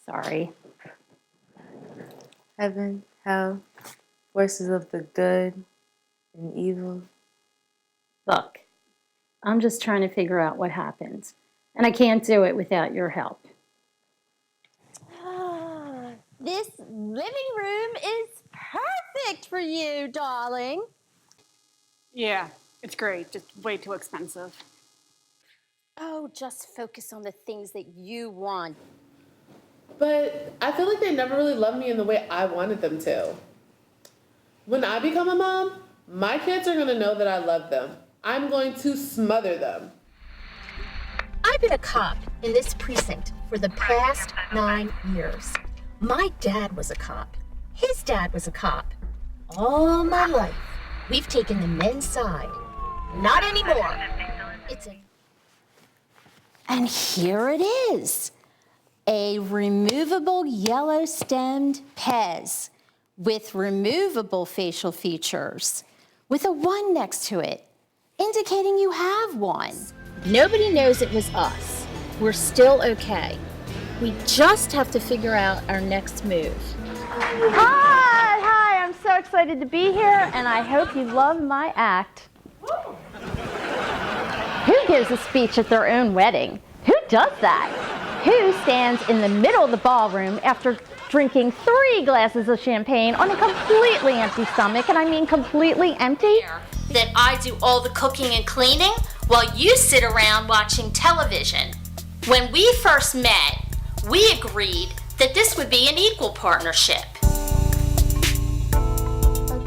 Sorry. Heaven, hell, forces of the good and evil. Look, I'm just trying to figure out what happened. And I can't do it without your help. This living room is perfect for you, darling. Yeah, it's great. Just way too expensive. Oh, just focus on the things that you want. But I feel like they never really loved me in the way I wanted them to. When I become a mom, my kids are going to know that I love them. I'm going to smother them. I've been a cop in this precinct for the past 9 years. My dad was a cop. His dad was a cop. All my life, we've taken the men's side. Not anymore. And here it is, a removable yellow-stemmed Pez with removable facial features, with a 1 next to it, indicating you have one. Nobody knows it was us. We're still okay. We just have to figure out our next move. Hi, I'm so excited to be here, and I hope you love my act. Who gives a speech at their own wedding? Who does that? Who stands in the middle of the ballroom after drinking 3 glasses of champagne on a completely empty stomach, and I mean completely empty? That I do all the cooking and cleaning while you sit around watching television. When we first met, we agreed that this would be an equal partnership.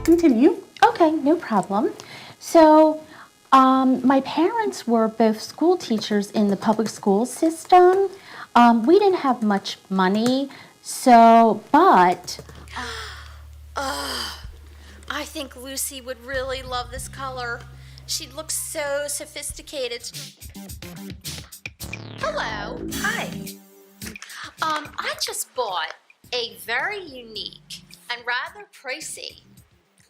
Continue. Okay, no problem. So, my parents were both school teachers in the public school system. We didn't have much money, but... I think Lucy would really love this color. She looks so sophisticated. Hello. Hi. I just bought a very unique and rather pricey,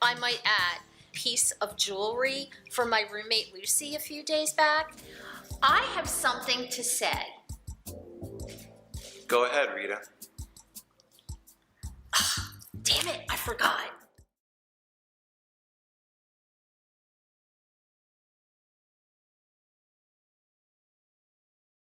I might add, piece of jewelry for my roommate Lucy a few days back. I have something to say. Go ahead, Rita. Damn it, I forgot.